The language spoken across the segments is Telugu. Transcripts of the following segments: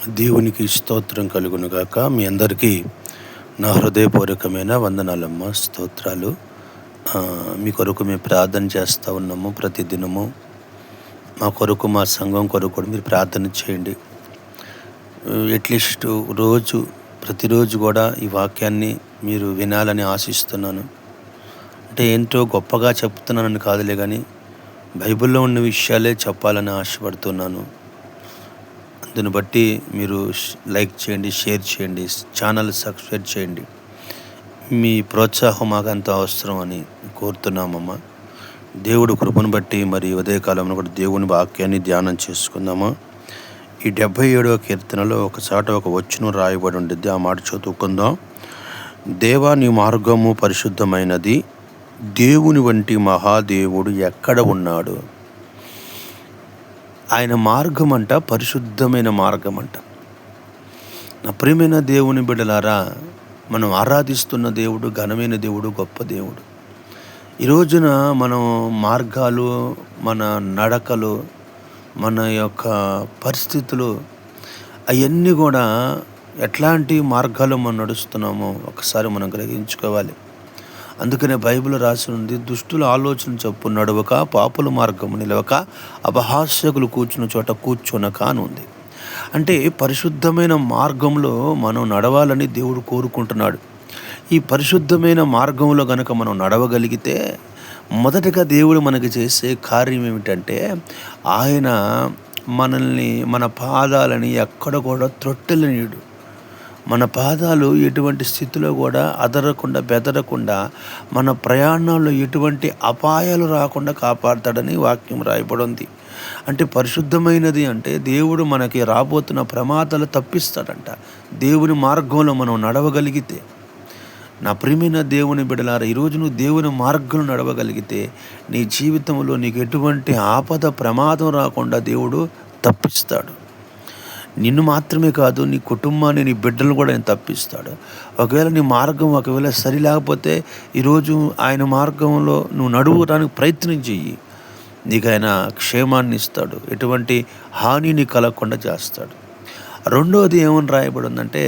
దేవునికి స్తోత్రం కలుగునుగాక. మీ అందరికీ నా హృదయపూర్వకమైన వందనాలమ్మ, స్తోత్రాలు. మీ కొరకు మేము ప్రార్థన చేస్తూ ఉన్నాము. ప్రతిదినము మా కొరకు, మా సంఘం కొరకు కూడా మీరు ప్రార్థన చేయండి. అట్లీస్ట్ ప్రతిరోజు కూడా ఈ వాక్యాన్ని మీరు వినాలని ఆశిస్తున్నాను. అంటే ఏంటో గొప్పగా చెప్తున్నానని కాదులే, కానీ బైబిల్లో ఉన్న విషయాలే చెప్పాలని ఆశపడుతున్నాను. దీన్ని బట్టి మీరు లైక్ చేయండి, షేర్ చేయండి, ఛానల్ సబ్స్క్రైబ్ చేయండి. మీ ప్రోత్సాహం మాకు ఎంతో అవసరం అని కోరుతున్నామమ్మా. దేవుడు కృపను బట్టి మరి ఉదయకాలంలో కూడా దేవుని వాక్యాన్ని ధ్యానం చేసుకుందామా. ఈ 77వ కీర్తనలో ఒకసాట ఒక వచనం రాయబడి ఉండిద్ది. ఆ మాట చదువుకుందాం. దేవా, నీ మార్గము పరిశుద్ధమైనది, దేవుని వంటి మహాదేవుడు ఎక్కడ ఉన్నాడు? ఆయన మార్గం అంట పరిశుద్ధమైన మార్గం అంట. నా ప్రియమైన దేవుని బిడ్డలారా, మనం ఆరాధిస్తున్న దేవుడు ఘనమైన దేవుడు, గొప్ప దేవుడు. ఈ రోజున మనం మార్గాలు, మన నడకలు, మన యొక్క పరిస్థితులు అవన్నీ కూడా ఎట్లాంటి మార్గాలు మనం నడుస్తున్నామో ఒకసారి మనం గ్రహించుకోవాలి. అందుకనే బైబిల్ రాసి ఉంది, దుష్టుల ఆలోచన చొప్పు నడవక, పాపుల మార్గము నిలవక, అపహాస్యకులు కూర్చున్న చోట కూర్చొనక అని ఉంది. అంటే పరిశుద్ధమైన మార్గంలో మనం నడవాలని దేవుడు కోరుకుంటున్నాడు. ఈ పరిశుద్ధమైన మార్గంలో గనక మనం నడవగలిగితే మొదటగా దేవుడు మనకి చేసే కార్యం ఏమిటంటే, ఆయన మనల్ని, మన పాదాలని ఎక్కడ కూడా త్రొట్టెలనీయడు. మన పాదాలు ఎటువంటి స్థితిలో కూడా అదరకుండా, బెదరకుండా, మన ప్రయాణాల్లో ఎటువంటి అపాయాలు రాకుండా కాపాడతాడని వాక్యం రాయబడి ఉంది. అంటే పరిశుద్ధమైనది అంటే దేవుడు మనకి రాబోతున్న ప్రమాదాలు తప్పిస్తాడంట, దేవుని మార్గంలో మనం నడవగలిగితే. నా ప్రియమైన దేవుని బిడ్డలారా, ఈరోజు నువ్వు దేవుని మార్గంలో నడవగలిగితే నీ జీవితంలో నీకు ఎటువంటి ఆపద, ప్రమాదం రాకుండా దేవుడు తప్పిస్తాడు. నిన్ను మాత్రమే కాదు, నీ కుటుంబాన్ని, నీ బిడ్డలను కూడా ఆయన తప్పిస్తాడు. ఒకవేళ సరి లేకపోతే ఈరోజు ఆయన మార్గంలో నువ్వు నడవడానికి ప్రయత్నం చెయ్యి. నీకు ఆయన క్షేమాన్ని ఇస్తాడు, ఎటువంటి హానిని కలగకుండా చేస్తాడు. రెండవది ఏమని రాయబడి ఉందంటే,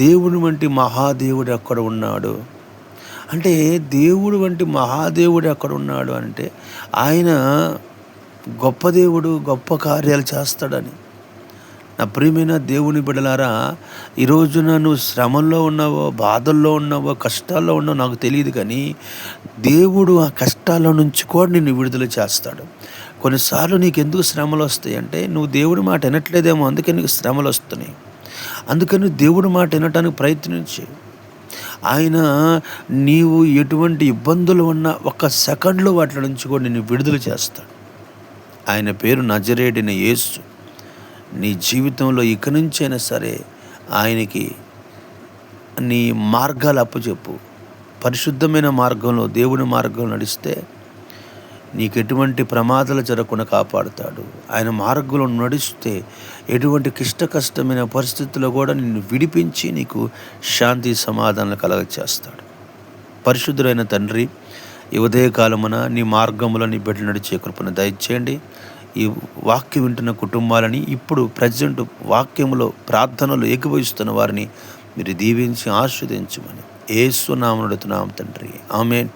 దేవుని వంటి మహాదేవుడు ఎక్కడ ఉన్నాడు అంటే, దేవుడు వంటి మహాదేవుడు ఎక్కడ ఉన్నాడు అంటే ఆయన గొప్ప దేవుడు, గొప్ప కార్యాలు చేస్తాడని. నా ప్రియమైన దేవుని బిడ్డలారా, ఈ రోజున నువ్వు శ్రమల్లో ఉన్నావో, బాధల్లో ఉన్నావో, కష్టాల్లో ఉన్నావో నాకు తెలియదు, కానీ దేవుడు ఆ కష్టాల నుంచి కూడా నిన్ను విడుదల చేస్తాడు. కొన్నిసార్లు నీకు ఎందుకు శ్రమలు వస్తాయి అంటే, నువ్వు దేవుడి మాట వినట్లేదేమో, అందుకే నీకు శ్రమలు వస్తున్నాయి. అందుకని దేవుడి మాట వినటానికి ప్రయత్నించి, ఆయన నీవు ఎటువంటి ఇబ్బందులు ఉన్నా ఒక్క సెకండ్లో వాటి నుంచి కూడా నిన్ను విడుదల చేస్తాడు. ఆయన పేరు నజరేయుడైన యేసు. నీ జీవితంలో ఇక నుంచైనా సరే ఆయనకి నీ మార్గాలు అప్పచెప్పు. పరిశుద్ధమైన మార్గంలో, దేవుని మార్గంలో నడిస్తే నీకు ఎటువంటి ప్రమాదాలు జరగకుండా కాపాడుతాడు. ఆయన మార్గంలో నడిస్తే ఎటువంటి కష్టమైన పరిస్థితుల్లో కూడా నిన్ను విడిపించి నీకు శాంతి, సమాధానాలు కలగచేస్తాడు. పరిశుద్ధులైన తండ్రి, ఈ ఉదయకాలమున నీ మార్గంలో నీ బిడ్డలు నడిచే కృపను దయచేయండి. ఈ వాక్యం వింటున్న కుటుంబాలని, ఇప్పుడు ప్రజెంట్ వాక్యంలో ప్రార్థనలు ఏకీభవిస్తున్న వారిని మీరు దీవించి ఆశీర్వదించమని యేసు నామమున అడుగుతున్నాము తండ్రి. ఆమేన్.